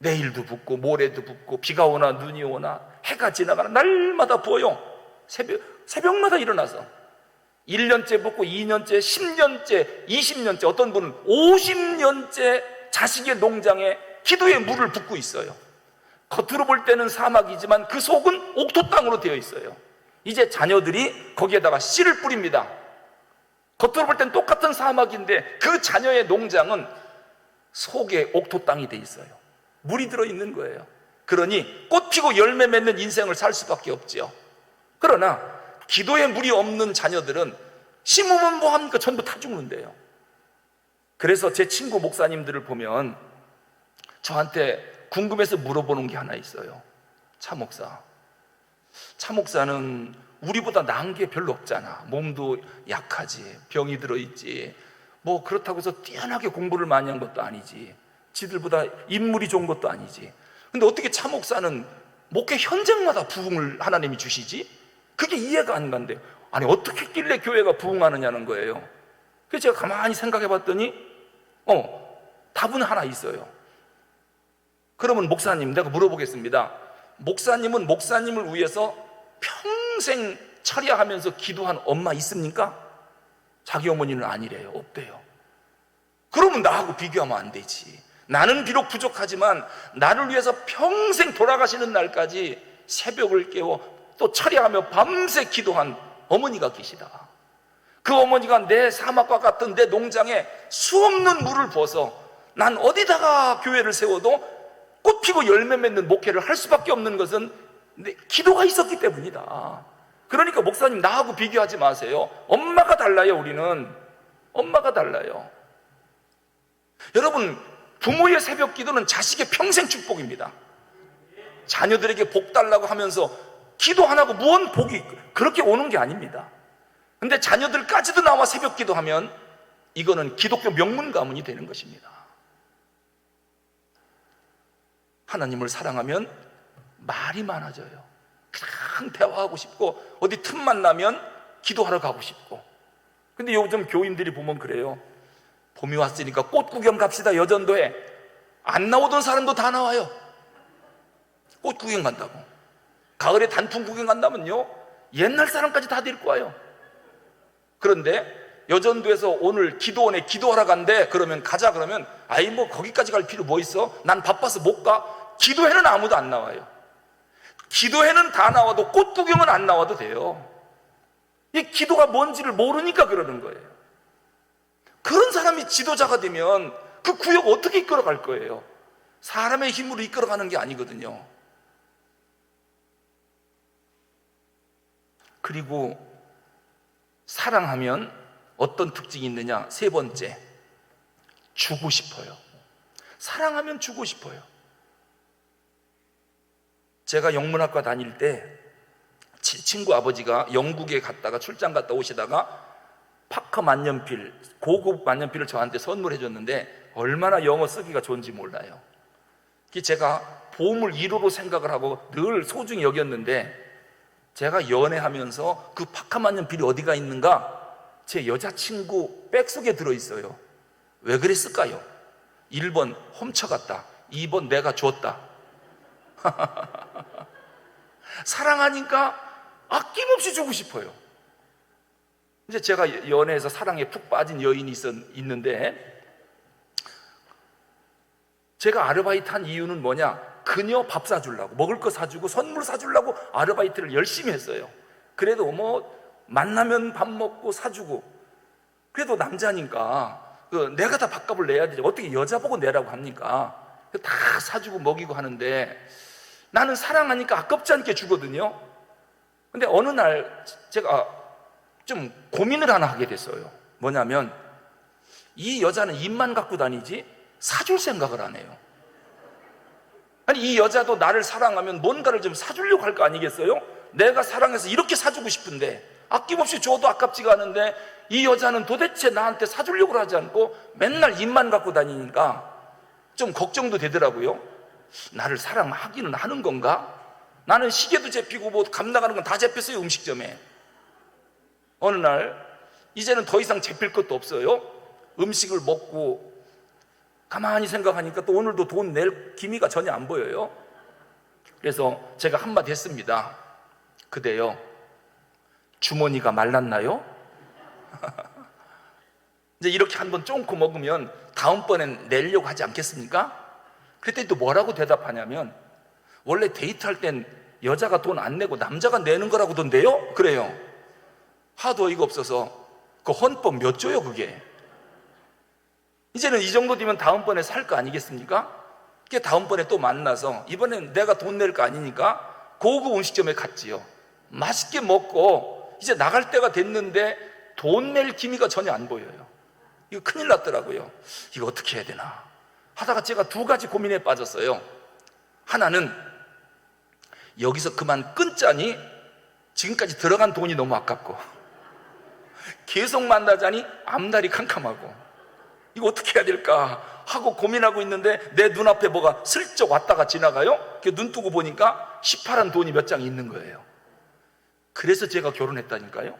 S1: 내일도 붓고 모레도 붓고 비가 오나 눈이 오나 해가 지나가나 날마다 부어요. 새벽마다 일어나서 1년째 붓고 2년째, 10년째, 20년째, 어떤 분은 50년째 자식의 농장에 기도의 물을 붓고 있어요. 겉으로 볼 때는 사막이지만 그 속은 옥토 땅으로 되어 있어요. 이제 자녀들이 거기에다가 씨를 뿌립니다. 겉으로 볼 땐 똑같은 사막인데 그 자녀의 농장은 속에 옥토 땅이 돼 있어요. 물이 들어있는 거예요. 그러니 꽃 피고 열매 맺는 인생을 살 수밖에 없지요. 그러나 기도에 물이 없는 자녀들은 심으면 뭐합니까? 전부 타 죽는데요. 그래서 제 친구 목사님들을 보면 저한테 궁금해서 물어보는 게 하나 있어요. 차 목사는 우리보다 나은 게 별로 없잖아. 몸도 약하지, 병이 들어있지, 뭐 그렇다고 해서 뛰어나게 공부를 많이 한 것도 아니지, 지들보다 인물이 좋은 것도 아니지. 근데 어떻게 차 목사는 목회 현장마다 부흥을 하나님이 주시지? 그게 이해가 안 간대요. 아니, 어떻게 했길래 교회가 부흥하느냐는 거예요. 그래서 제가 가만히 생각해 봤더니 답은 하나 있어요. 그러면 목사님, 내가 물어보겠습니다. 목사님은 목사님을 위해서 평생 철야하면서 기도한 엄마 있습니까? 자기 어머니는 아니래요. 없대요. 그러면 나하고 비교하면 안 되지. 나는 비록 부족하지만 나를 위해서 평생 돌아가시는 날까지 새벽을 깨워 또 철야하며 밤새 기도한 어머니가 계시다. 그 어머니가 내 사막과 같은 내 농장에 수없는 물을 부어서 난 어디다가 교회를 세워도 꽃 피고 열매 맺는 목회를 할 수밖에 없는 것은 기도가 있었기 때문이다. 그러니까 목사님, 나하고 비교하지 마세요. 엄마가 달라요. 우리는 엄마가 달라요. 여러분, 부모의 새벽 기도는 자식의 평생 축복입니다. 자녀들에게 복 달라고 하면서 기도 안 하고 무언 복이 그렇게 오는 게 아닙니다. 근데 자녀들까지도 나와 새벽 기도하면 이거는 기독교 명문 가문이 되는 것입니다. 하나님을 사랑하면 말이 많아져요. 그냥 대화하고 싶고 어디 틈만 나면 기도하러 가고 싶고. 근데 요즘 교인들이 보면 그래요. 봄이 왔으니까 꽃 구경 갑시다. 여전도에 안 나오던 사람도 다 나와요. 꽃 구경 간다고. 가을에 단풍 구경 간다면요, 옛날 사람까지 다 데리고 와요. 그런데 여전도에서 오늘 기도원에 기도하러 간대. 그러면 가자. 그러면 아이, 뭐 거기까지 갈 필요 뭐 있어? 난 바빠서 못 가. 기도회는 아무도 안 나와요. 기도회는 다 나와도 꽃 구경은 안 나와도 돼요. 이 기도가 뭔지를 모르니까 그러는 거예요. 그런 사람이 지도자가 되면 그 구역 어떻게 이끌어갈 거예요? 사람의 힘으로 이끌어가는 게 아니거든요. 그리고 사랑하면 어떤 특징이 있느냐? 세 번째, 주고 싶어요. 사랑하면 주고 싶어요. 제가 영문학과 다닐 때 친구 아버지가 영국에 갔다가 출장 갔다 오시다가 파커 만년필, 고급 만년필을 저한테 선물해 줬는데 얼마나 영어 쓰기가 좋은지 몰라요. 제가 보물 1호로 생각을 하고 늘 소중히 여겼는데, 제가 연애하면서 그 파커 만년필이 어디가 있는가? 제 여자친구 백속에 들어있어요. 왜 그랬을까요? 1번 훔쳐갔다, 2번 내가 줬다. 사랑하니까 아낌없이 주고 싶어요. 이제 제가 연애해서 사랑에 푹 빠진 여인이 있는데, 제가 아르바이트 한 이유는 뭐냐? 그녀 밥 사주려고, 먹을 거 사주고 선물 사주려고 아르바이트를 열심히 했어요. 그래도 만나면 밥 먹고 사주고. 그래도 남자니까 내가 다 밥값을 내야 되지, 어떻게 여자 보고 내라고 합니까? 다 사주고 먹이고 하는데 나는 사랑하니까 아깝지 않게 주거든요. 근데 어느 날 제가 좀 고민을 하나 하게 됐어요. 뭐냐면, 이 여자는 입만 갖고 다니지 사줄 생각을 안 해요. 아니, 이 여자도 나를 사랑하면 뭔가를 좀 사주려고 할 거 아니겠어요? 내가 사랑해서 이렇게 사주고 싶은데 아낌없이 줘도 아깝지가 않은데, 이 여자는 도대체 나한테 사주려고 하지 않고 맨날 입만 갖고 다니니까 좀 걱정도 되더라고요. 나를 사랑하기는 하는 건가? 나는 시계도 잡히고 감 나가는 건 다 잡혔어요, 음식점에. 어느 날 이제는 더 이상 잡힐 것도 없어요. 음식을 먹고 가만히 생각하니까 또 오늘도 돈 낼 기미가 전혀 안 보여요. 그래서 제가 한마디 했습니다. 그대요, 주머니가 말랐나요? 이제 이렇게 한번 쫑고 먹으면 다음번엔 내려고 하지 않겠습니까? 그때 또 뭐라고 대답하냐면, 원래 데이트할 땐 여자가 돈 안 내고 남자가 내는 거라고던데요? 그래요. 하도 어이가 없어서 그 헌법 몇 조요 그게? 이제는 이 정도 되면 다음번에 살 거 아니겠습니까? 그게 다음번에 또 만나서 이번엔 내가 돈 낼 거 아니니까 고급 음식점에 갔지요. 맛있게 먹고 이제 나갈 때가 됐는데 돈 낼 기미가 전혀 안 보여요. 이거 큰일 났더라고요. 이거 어떻게 해야 되나 하다가 제가 두 가지 고민에 빠졌어요. 하나는 여기서 그만 끊자니 지금까지 들어간 돈이 너무 아깝고, 계속 만나자니 앞날이 캄캄하고, 이거 어떻게 해야 될까 하고 고민하고 있는데 내 눈앞에 뭐가 슬쩍 왔다가 지나가요. 눈 뜨고 보니까 18한 돈이 몇 장 있는 거예요. 그래서 제가 결혼했다니까요.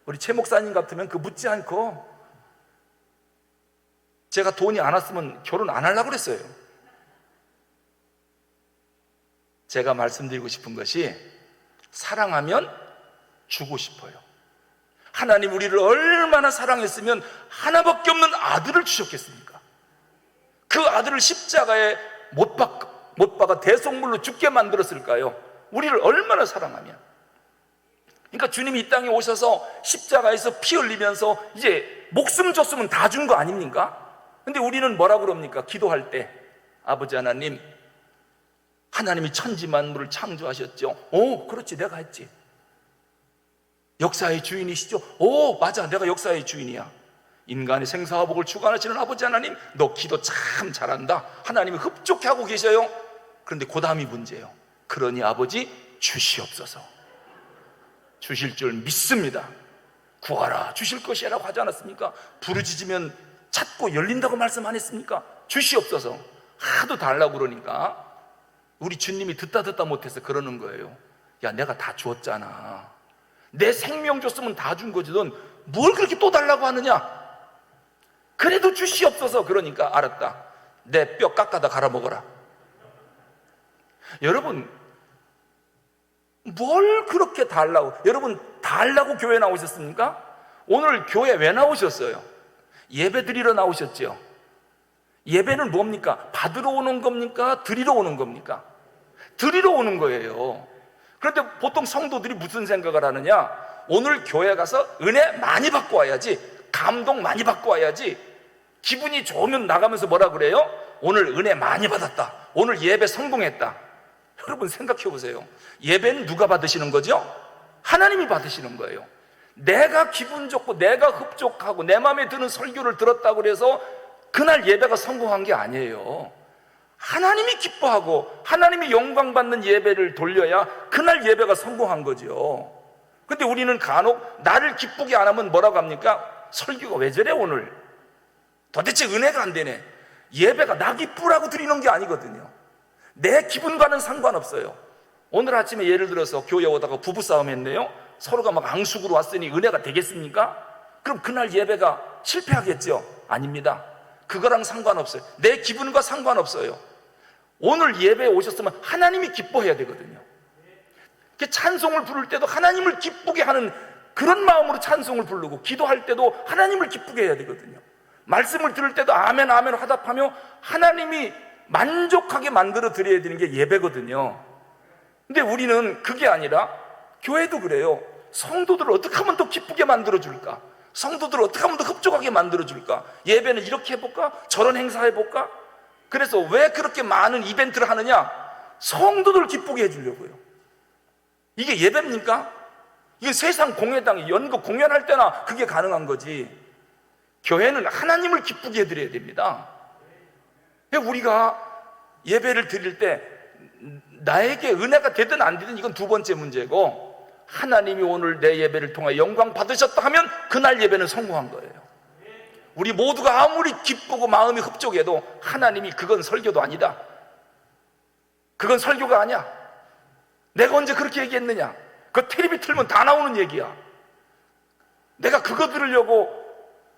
S1: 우리 최 목사님 같으면 그 묻지 않고, 제가 돈이 안 왔으면 결혼 안 하려고 그랬어요. 제가 말씀드리고 싶은 것이, 사랑하면 주고 싶어요. 하나님 우리를 얼마나 사랑했으면 하나밖에 없는 아들을 주셨겠습니까? 그 아들을 십자가에 못 박아 대속물로 죽게 만들었을까요? 우리를 얼마나 사랑하면. 그러니까 주님이 이 땅에 오셔서 십자가에서 피 흘리면서 이제 목숨 줬으면 다 준 거 아닙니까? 근데 우리는 뭐라 그럽니까? 기도할 때, 아버지 하나님, 하나님이 천지 만물을 창조하셨죠. 오, 그렇지, 내가 했지. 역사의 주인이시죠. 오, 맞아, 내가 역사의 주인이야. 인간의 생사와 복을 주관하시는 아버지 하나님, 너 기도 참 잘한다. 하나님이 흡족해 하고 계셔요. 그런데 그 다음이 문제예요. 그러니 아버지 주시옵소서. 주실 줄 믿습니다. 구하라 주실 것이라고 하지 않았습니까? 부르짖으면 찾고 열린다고 말씀 안 했습니까? 주시옵소서. 하도 달라고 그러니까 우리 주님이 듣다 못해서 그러는 거예요. 야, 내가 다 주었잖아. 내 생명 줬으면 다 준 거지, 넌 뭘 그렇게 또 달라고 하느냐? 그래도 주시옵소서. 그러니까 알았다, 내 뼈 깎아다 갈아 먹어라. 여러분, 뭘 그렇게 달라고, 여러분 달라고 교회 나오셨습니까? 오늘 교회 왜 나오셨어요? 예배 드리러 나오셨죠? 예배는 뭡니까? 받으러 오는 겁니까? 드리러 오는 겁니까? 드리러 오는 거예요. 그런데 보통 성도들이 무슨 생각을 하느냐? 오늘 교회 가서 은혜 많이 받고 와야지, 감동 많이 받고 와야지. 기분이 좋으면 나가면서 뭐라 그래요? 오늘 은혜 많이 받았다, 오늘 예배 성공했다. 여러분 생각해 보세요. 예배는 누가 받으시는 거죠? 하나님이 받으시는 거예요. 내가 기분 좋고 내가 흡족하고 내 마음에 드는 설교를 들었다고 해서 그날 예배가 성공한 게 아니에요. 하나님이 기뻐하고 하나님이 영광 받는 예배를 돌려야 그날 예배가 성공한 거죠. 근데 우리는 간혹 나를 기쁘게 안 하면 뭐라고 합니까? 설교가 왜 저래 오늘? 도대체 은혜가 안 되네. 예배가 나 기쁘라고 드리는 게 아니거든요. 내 기분과는 상관없어요. 오늘 아침에 예를 들어서 교회 오다가 부부싸움 했네요. 서로가 막 앙숙으로 왔으니 은혜가 되겠습니까? 그럼 그날 예배가 실패하겠죠? 아닙니다. 그거랑 상관없어요. 내 기분과 상관없어요. 오늘 예배에 오셨으면 하나님이 기뻐해야 되거든요. 찬송을 부를 때도 하나님을 기쁘게 하는 그런 마음으로 찬송을 부르고, 기도할 때도 하나님을 기쁘게 해야 되거든요. 말씀을 들을 때도 아멘 아멘 화답하며 하나님이 만족하게 만들어 드려야 되는 게 예배거든요. 근데 우리는 그게 아니라, 교회도 그래요. 성도들을 어떻게 하면 더 기쁘게 만들어 줄까? 성도들을 어떻게 하면 더 흡족하게 만들어 줄까? 예배는 이렇게 해볼까? 저런 행사 해볼까? 그래서 왜 그렇게 많은 이벤트를 하느냐? 성도들을 기쁘게 해주려고요. 이게 예배입니까? 이게 세상 공회당 연극 공연할 때나 그게 가능한 거지. 교회는 하나님을 기쁘게 해드려야 됩니다. 우리가 예배를 드릴 때 나에게 은혜가 되든 안 되든 이건 두 번째 문제고, 하나님이 오늘 내 예배를 통해 영광 받으셨다 하면 그날 예배는 성공한 거예요. 우리 모두가 아무리 기쁘고 마음이 흡족해도 하나님이 그건 설교도 아니다, 그건 설교가 아니야, 내가 언제 그렇게 얘기했느냐, 그 텔레비 틀면 다 나오는 얘기야, 내가 그거 들으려고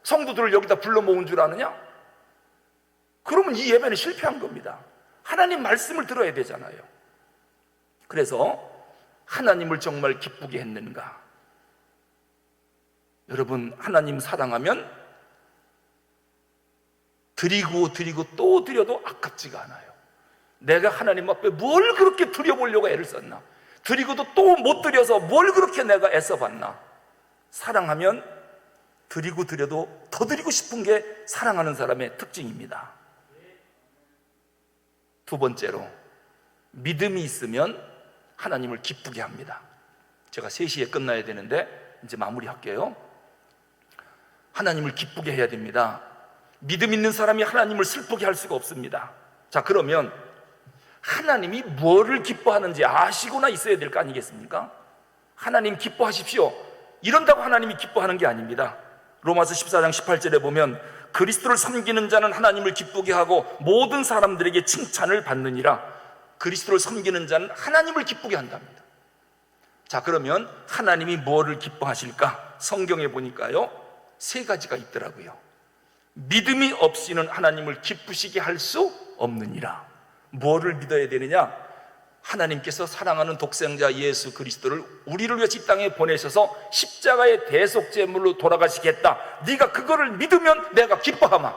S1: 성도들을 여기다 불러 모은 줄 아느냐? 그러면 이 예배는 실패한 겁니다. 하나님 말씀을 들어야 되잖아요. 그래서 하나님을 정말 기쁘게 했는가? 여러분, 하나님 사랑하면 드리고 또 드려도 아깝지가 않아요. 내가 하나님 앞에 뭘 그렇게 드려보려고 애를 썼나? 드리고도 또 못 드려서 뭘 그렇게 내가 애써봤나? 사랑하면 드리고 드려도 더 드리고 싶은 게 사랑하는 사람의 특징입니다. 두 번째로, 믿음이 있으면 하나님을 기쁘게 합니다. 제가 3시에 끝나야 되는데 이제 마무리할게요. 하나님을 기쁘게 해야 됩니다. 믿음 있는 사람이 하나님을 슬프게 할 수가 없습니다. 자, 그러면 하나님이 뭐를 기뻐하는지 아시고나 있어야 될 거 아니겠습니까? 하나님 기뻐하십시오, 이런다고 하나님이 기뻐하는 게 아닙니다. 로마서 14장 18절에 보면 그리스도를 섬기는 자는 하나님을 기쁘게 하고 모든 사람들에게 칭찬을 받느니라. 그리스도를 섬기는 자는 하나님을 기쁘게 한답니다. 자, 그러면 하나님이 뭐를 기뻐하실까? 성경에 보니까요, 3가지가 있더라고요. 믿음이 없이는 하나님을 기쁘시게 할 수 없느니라. 뭐를 믿어야 되느냐? 하나님께서 사랑하는 독생자 예수 그리스도를 우리를 위해서 이 땅에 보내셔서 십자가의 대속제물로 돌아가시겠다. 네가 그거를 믿으면 내가 기뻐하마.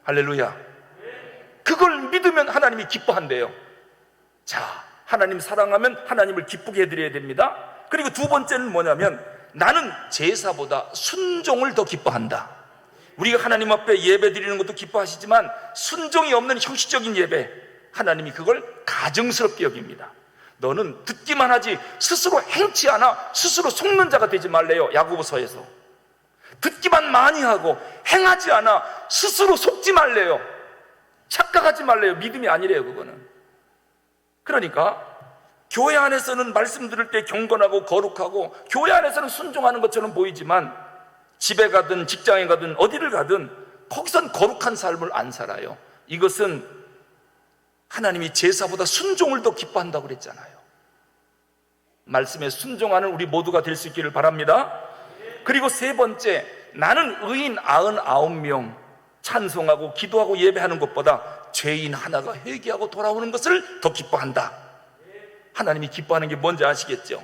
S1: 할렐루야. 그걸 믿으면 하나님이 기뻐한대요. 자, 하나님 사랑하면 하나님을 기쁘게 해드려야 됩니다. 그리고 두 번째는 뭐냐면, 나는 제사보다 순종을 더 기뻐한다. 우리가 하나님 앞에 예배 드리는 것도 기뻐하시지만 순종이 없는 형식적인 예배, 하나님이 그걸 가증스럽게 여깁니다. 너는 듣기만 하지 스스로 행치 않아 스스로 속는 자가 되지 말래요. 야고보서에서. 듣기만 많이 하고 행하지 않아 스스로 속지 말래요. 착각하지 말래요. 믿음이 아니래요, 그거는. 그러니까 교회 안에서는 말씀 들을 때 경건하고 거룩하고 교회 안에서는 순종하는 것처럼 보이지만 집에 가든 직장에 가든 어디를 가든 거기선 거룩한 삶을 안 살아요. 이것은 하나님이 제사보다 순종을 더 기뻐한다고 그랬잖아요. 말씀에 순종하는 우리 모두가 될 수 있기를 바랍니다. 그리고 세 번째, 나는 의인 99명 찬송하고 기도하고 예배하는 것보다 죄인 하나가 회개하고 돌아오는 것을 더 기뻐한다. 하나님이 기뻐하는 게 뭔지 아시겠죠?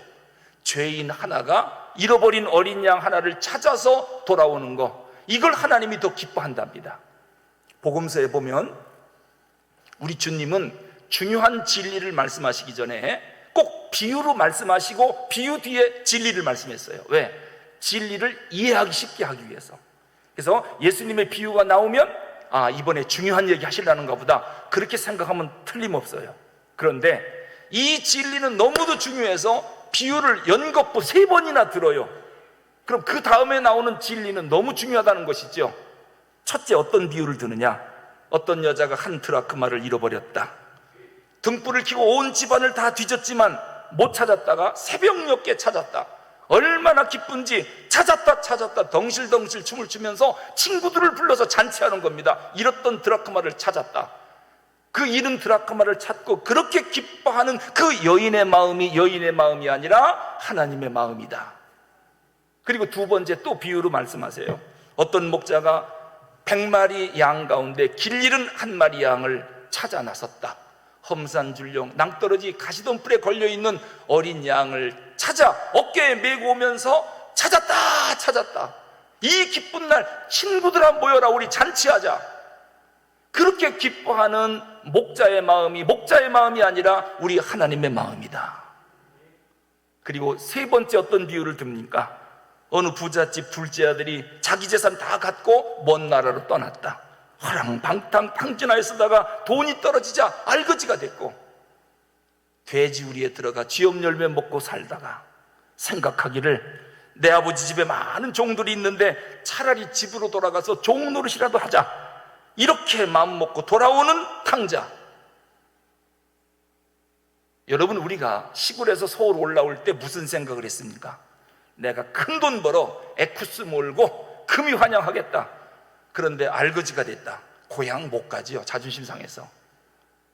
S1: 죄인 하나가 잃어버린 어린 양 하나를 찾아서 돌아오는 거, 이걸 하나님이 더 기뻐한답니다. 복음서에 보면 우리 주님은 중요한 진리를 말씀하시기 전에 꼭 비유로 말씀하시고 비유 뒤에 진리를 말씀했어요. 왜? 진리를 이해하기 쉽게 하기 위해서. 그래서 예수님의 비유가 나오면 아, 이번에 중요한 얘기 하시려는가 보다, 그렇게 생각하면 틀림없어요. 그런데 이 진리는 너무도 중요해서 비유를 연거푸 3번이나 들어요. 그럼 그 다음에 나오는 진리는 너무 중요하다는 것이죠. 첫째, 어떤 비유를 드느냐? 어떤 여자가 한 드라크마를 잃어버렸다. 등불을 켜고 온 집안을 다 뒤졌지만 못 찾았다가 새벽녘에 찾았다. 얼마나 기쁜지 찾았다 덩실덩실 춤을 추면서 친구들을 불러서 잔치하는 겁니다. 잃었던 드라크마를 찾았다. 그 잃은 드라크마를 찾고 그렇게 기뻐하는 그 여인의 마음이 여인의 마음이 아니라 하나님의 마음이다. 그리고 두 번째 또 비유로 말씀하세요. 어떤 목자가 100마리 양 가운데 길 잃은 한 마리 양을 찾아 나섰다. 험산줄령 낭떠러지 가시덤불에 걸려있는 어린 양을 찾아 어깨에 메고 오면서 찾았다. 이 기쁜 날 친구들아 모여라, 우리 잔치하자. 그렇게 기뻐하는 목자의 마음이 아니라 우리 하나님의 마음이다. 그리고 세 번째 어떤 비유를 듭니까? 어느 부잣집 둘째 아들이 자기 재산 다 갖고 먼 나라로 떠났다. 허랑방탕 탕진하여 쓰다가 돈이 떨어지자 알거지가 됐고, 돼지우리에 들어가 쥐업 열매 먹고 살다가 생각하기를 내 아버지 집에 많은 종들이 있는데 차라리 집으로 돌아가서 종 노릇이라도 하자, 이렇게 마음먹고 돌아오는 탕자. 여러분, 우리가 시골에서 서울 올라올 때 무슨 생각을 했습니까? 내가 큰 돈 벌어 에쿠스 몰고 금이 환영하겠다. 그런데 알거지가 됐다. 고향 못 가지요, 자존심 상해서.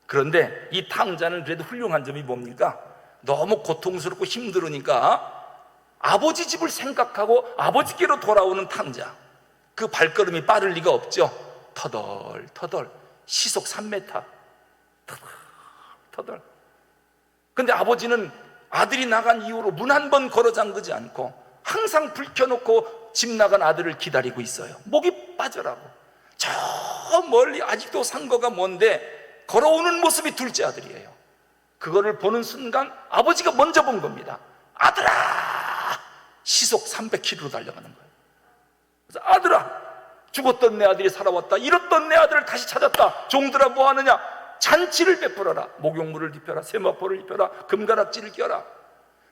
S1: 그런데 이 탕자는 그래도 훌륭한 점이 뭡니까? 너무 고통스럽고 힘들으니까 아버지 집을 생각하고 아버지께로 돌아오는 탕자. 그 발걸음이 빠를 리가 없죠. 터덜터덜 시속 3m 터덜. 근데 아버지는 아들이 나간 이후로 문 한 번 걸어 잠그지 않고 항상 불 켜놓고 집 나간 아들을 기다리고 있어요. 목이 빠져라고. 저 멀리 아직도 상거가 먼데 걸어오는 모습이 둘째 아들이에요. 그거를 보는 순간 아버지가 먼저 본 겁니다. 아들아! 시속 300km로 달려가는 거예요. 그래서 아들아! 죽었던 내 아들이 살아왔다. 잃었던 내 아들을 다시 찾았다. 종들아 뭐하느냐? 잔치를 베풀어라. 목욕물을 입혀라. 세마포를 입혀라. 금가락지를 껴라.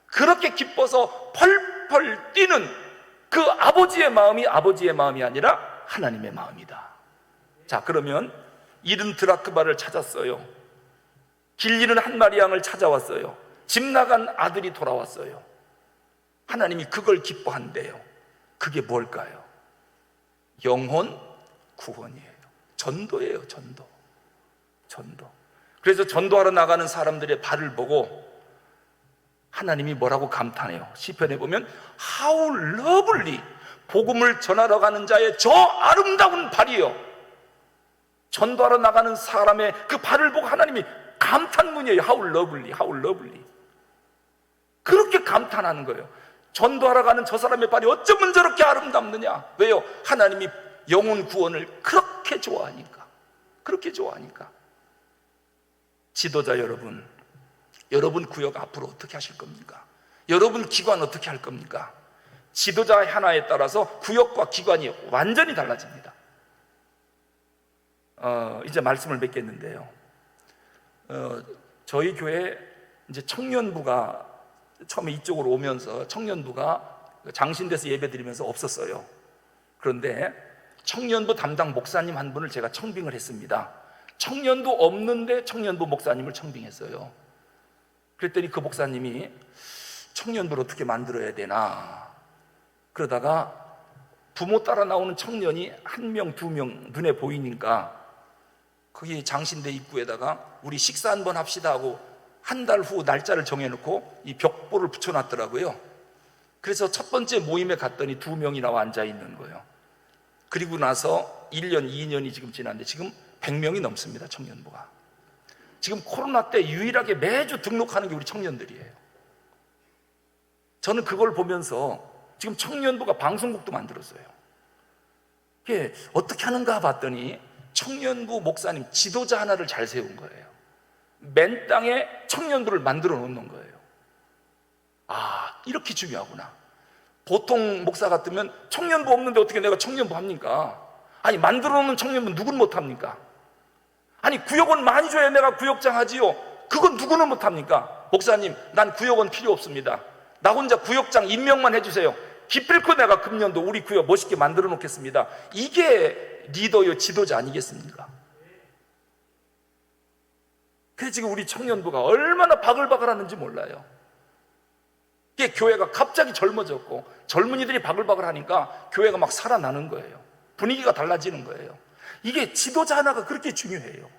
S1: 그렇게 기뻐서 펄펄 뛰는 그 아버지의 마음이 아니라 하나님의 마음이다. 자, 그러면 잃은 드라크바를 찾았어요. 길 잃은 한 마리 양을 찾아왔어요. 집 나간 아들이 돌아왔어요. 하나님이 그걸 기뻐한대요. 그게 뭘까요? 영혼 구원이에요. 전도예요. 전도. 그래서 전도하러 나가는 사람들의 발을 보고 하나님이 뭐라고 감탄해요? 시편에 보면 How lovely, 복음을 전하러 가는 자의 저 아름다운 발이요. 전도하러 나가는 사람의 그 발을 보고 하나님이 감탄문이에요. How lovely, how lovely. 그렇게 감탄하는 거예요. 전도하러 가는 저 사람의 발이 어쩌면 저렇게 아름답느냐? 왜요? 하나님이 영혼 구원을 그렇게 좋아하니까. 지도자 여러분, 여러분 구역 앞으로 어떻게 하실 겁니까? 여러분 기관 어떻게 할 겁니까? 지도자 하나에 따라서 구역과 기관이 완전히 달라집니다. 이제 말씀을 맺겠는데요. 저희 교회 이제 청년부가 처음에 이쪽으로 오면서 청년부가 장신대에서 예배 드리면서 없었어요. 그런데 청년부 담당 목사님 한 분을 제가 청빙을 했습니다. 청년부 없는데 청년부 목사님을 청빙했어요. 그랬더니 그 목사님이 청년부를 어떻게 만들어야 되나 그러다가 부모 따라 나오는 청년이 1명, 2명 눈에 보이니까 거기 장신대 입구에다가 우리 식사 한번 합시다 하고 한 달 후 날짜를 정해놓고 이 벽보를 붙여놨더라고요. 그래서 첫 번째 모임에 갔더니 2명이 나와 앉아있는 거예요. 그리고 나서 1년, 2년이 지금 지났는데 지금 100명이 넘습니다. 청년부가. 지금 코로나 때 유일하게 매주 등록하는 게 우리 청년들이에요. 저는 그걸 보면서 지금 청년부가 방송국도 만들었어요. 이게 어떻게 하는가 봤더니 청년부 목사님 지도자 하나를 잘 세운 거예요. 맨 땅에 청년부를 만들어 놓는 거예요. 아, 이렇게 중요하구나. 보통 목사 같으면 청년부 없는데 어떻게 내가 청년부 합니까? 아니, 만들어 놓는 청년부 누구는 못 합니까? 아니, 구역원 많이 줘야 내가 구역장 하지요. 그건 누구는 못 합니까? 목사님, 난 구역원 필요 없습니다. 나 혼자 구역장 임명만 해주세요. 기필코 내가 금년도 우리 구역 멋있게 만들어 놓겠습니다. 이게 리더요, 지도자 아니겠습니까? 그래서 지금 우리 청년부가 얼마나 바글바글 하는지 몰라요. 이게 교회가 갑자기 젊어졌고 젊은이들이 바글바글 하니까 교회가 막 살아나는 거예요. 분위기가 달라지는 거예요. 이게 지도자 하나가 그렇게 중요해요.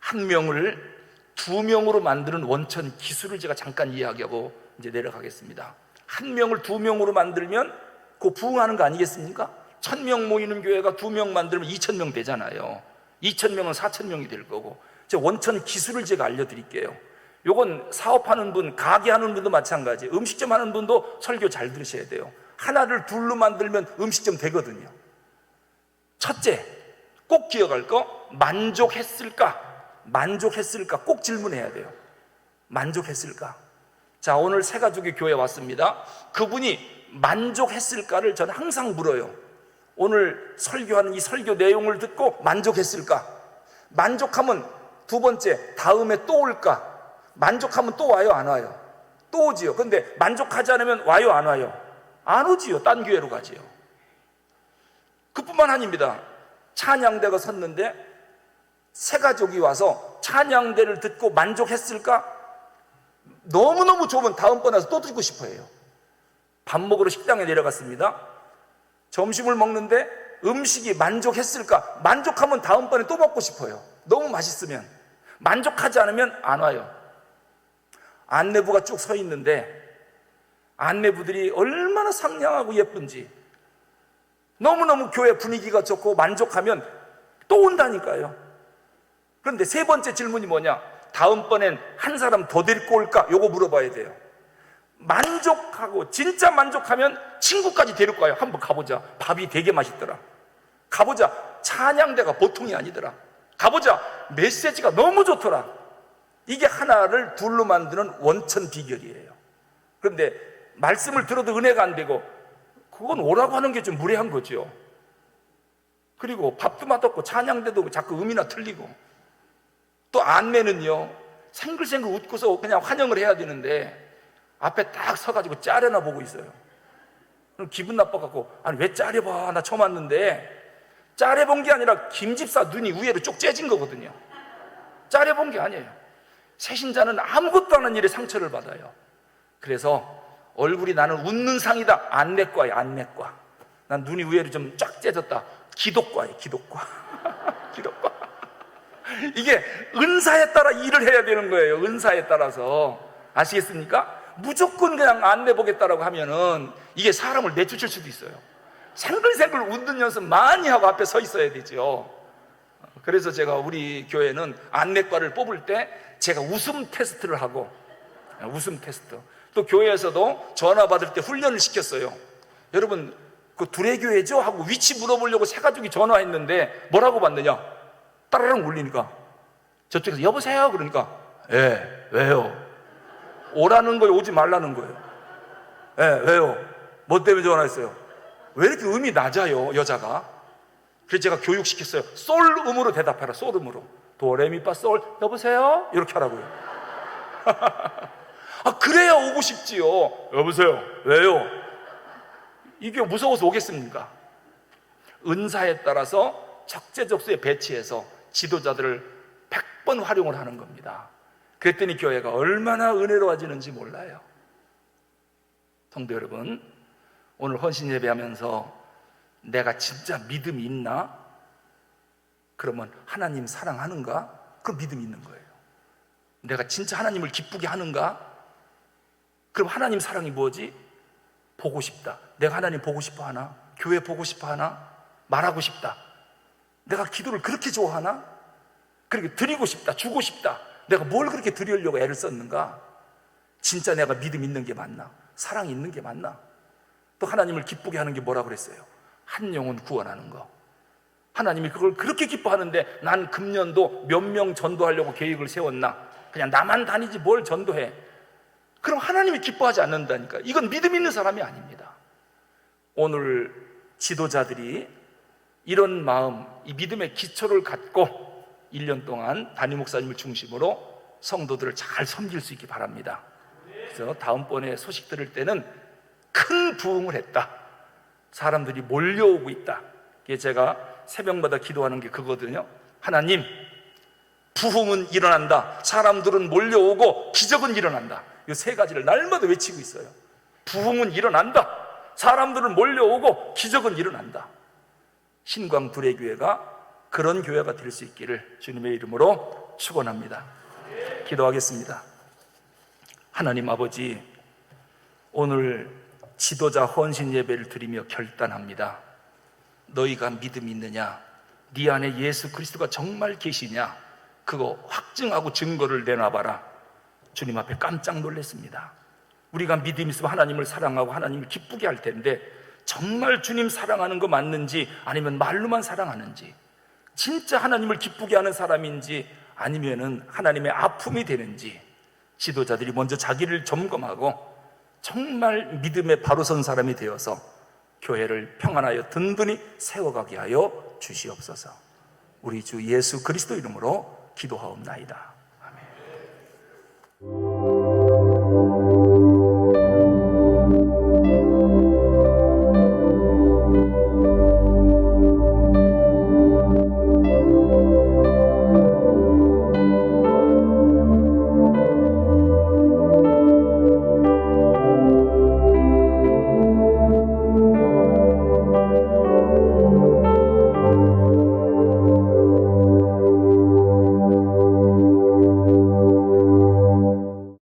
S1: 한 명을 2명으로 만드는 원천 기술을 제가 잠깐 이야기하고 이제 내려가겠습니다. 한 명을 2명으로 만들면 그 부흥하는 거 아니겠습니까? 1000명 모이는 교회가 2명 만들면 2000명 되잖아요. 2000명은 4000명이 될 거고. 제 원천 기술을 제가 알려드릴게요. 요건 사업하는 분, 가게 하는 분도 마찬가지예요. 음식점 하는 분도 설교 잘 들으셔야 돼요. 하나를 둘로 만들면 음식점 되거든요. 첫째, 꼭 기억할 거, 만족했을까? 만족했을까? 꼭 질문해야 돼요. 만족했을까? 자, 오늘 새 가족이 교회에 왔습니다. 그분이 만족했을까를 저는 항상 물어요. 오늘 설교하는 이 설교 내용을 듣고 만족했을까? 만족하면 두 번째, 다음에 또 올까? 만족하면 또 와요, 안 와요? 또 오지요. 근데 만족하지 않으면 와요, 안 와요? 안 오지요. 딴 교회로 가지요. 그뿐만 아닙니다. 찬양대가 섰는데 새 가족이 와서 찬양대를 듣고 만족했을까? 너무너무 좋으면 다음번에 와서 또 듣고 싶어 해요. 밥 먹으러 식당에 내려갔습니다. 점심을 먹는데 음식이 만족했을까? 만족하면 다음번에 또 먹고 싶어요. 너무 맛있으면. 만족하지 않으면 안 와요. 안내부가 쭉 서 있는데 안내부들이 얼마나 상냥하고 예쁜지, 너무너무 교회 분위기가 좋고 만족하면 또 온다니까요. 그런데 세 번째 질문이 뭐냐? 다음번엔 한 사람 더 데리고 올까? 요거 물어봐야 돼요. 만족하고 진짜 만족하면 친구까지 데리고 가요. 한번 가보자. 밥이 되게 맛있더라. 가보자. 찬양대가 보통이 아니더라. 가보자. 메시지가 너무 좋더라. 이게 하나를 둘로 만드는 원천 비결이에요. 그런데 말씀을 들어도 은혜가 안 되고 그건 오라고 하는 게 좀 무례한 거죠. 그리고 밥도 맛없고 찬양대도 자꾸 음이나 틀리고, 또 안내는요 생글생글 웃고서 그냥 환영을 해야 되는데 앞에 딱 서가지고 짜려나 보고 있어요. 그럼 기분 나빠갖고, 아니 왜 짜려봐, 나 처음 왔는데. 짜려본 게 아니라 김집사 눈이 위로 쭉 째진 거거든요. 짜려본 게 아니에요. 새신자는 아무것도 안 한 일에 상처를 받아요. 그래서 얼굴이 나는 웃는 상이다. 안내과예요. 안내과. 난 눈이 위로 좀 쫙 째졌다. 기독과예요. 기독과. 기독과. 이게 은사에 따라 일을 해야 되는 거예요. 은사에 따라서. 아시겠습니까? 무조건 그냥 안내 보겠다라고 하면은 이게 사람을 내쫓을 수도 있어요. 생글생글 웃는 연습 많이 하고 앞에 서 있어야 되죠. 그래서 제가 우리 교회는 안내과를 뽑을 때 제가 웃음 테스트를 하고, 웃음 테스트, 또 교회에서도 전화 받을 때 훈련을 시켰어요. 여러분 그 둘의 교회죠? 하고 위치 물어보려고 새 가족이 전화했는데 뭐라고 받느냐? 따라랑 울리니까 저쪽에서 여보세요? 그러니까 예, 왜요? 오라는 거예요? 오지 말라는 거예요? 예, 왜요? 뭐 때문에 전화했어요? 왜 이렇게 음이 낮아요, 여자가? 그래서 제가 교육시켰어요. 솔 음으로 대답해라. 솔 음으로. 도레미파 솔, 여보세요? 이렇게 하라고요. 아, 그래야 오고 싶지요. 여보세요? 왜요? 이게 무서워서 오겠습니까? 은사에 따라서 적재적소에 배치해서 지도자들을 100번 활용을 하는 겁니다. 그랬더니 교회가 얼마나 은혜로워지는지 몰라요. 성도 여러분, 오늘 헌신 예배하면서 내가 진짜 믿음이 있나? 그러면 하나님 사랑하는가? 그 믿음이 있는 거예요. 내가 진짜 하나님을 기쁘게 하는가? 그럼 하나님 사랑이 뭐지? 보고 싶다. 내가 하나님 보고 싶어 하나? 교회 보고 싶어 하나? 말하고 싶다. 내가 기도를 그렇게 좋아하나? 그렇게 드리고 싶다. 주고 싶다. 내가 뭘 그렇게 드리려고 애를 썼는가? 진짜 내가 믿음 있는 게 맞나? 사랑이 있는 게 맞나? 또 하나님을 기쁘게 하는 게 뭐라고 그랬어요? 한 영혼 구원하는 거. 하나님이 그걸 그렇게 기뻐하는데 난 금년도 몇 명 전도하려고 계획을 세웠나? 그냥 나만 다니지 뭘 전도해? 그럼 하나님이 기뻐하지 않는다니까. 이건 믿음 있는 사람이 아닙니다. 오늘 지도자들이 이런 마음, 이 믿음의 기초를 갖고 1년 동안 담임 목사님을 중심으로 성도들을 잘 섬길 수 있기 바랍니다. 그래서 다음번에 소식 들을 때는 큰 부흥을 했다. 사람들이 몰려오고 있다. 이게 제가 새벽마다 기도하는 게 그거거든요. 하나님, 부흥은 일어난다. 사람들은 몰려오고 기적은 일어난다. 이 세 가지를 날마다 외치고 있어요. 부흥은 일어난다. 사람들은 몰려오고 기적은 일어난다. 신광 둘의교회가 그런 교회가 될 수 있기를 주님의 이름으로 축원합니다. 기도하겠습니다. 하나님 아버지, 오늘 지도자 헌신 예배를 드리며 결단합니다. 너희가 믿음이 있느냐? 네 안에 예수 그리스도가 정말 계시냐? 그거 확증하고 증거를 내놔봐라. 주님 앞에 깜짝 놀랐습니다. 우리가 믿음이 있으면 하나님을 사랑하고 하나님을 기쁘게 할 텐데 정말 주님 사랑하는 거 맞는지, 아니면 말로만 사랑하는지, 진짜 하나님을 기쁘게 하는 사람인지, 아니면은 하나님의 아픔이 되는지, 지도자들이 먼저 자기를 점검하고 정말 믿음에 바로 선 사람이 되어서 교회를 평안하여 든든히 세워가게 하여 주시옵소서. 우리 주 예수 그리스도 이름으로 기도하옵나이다.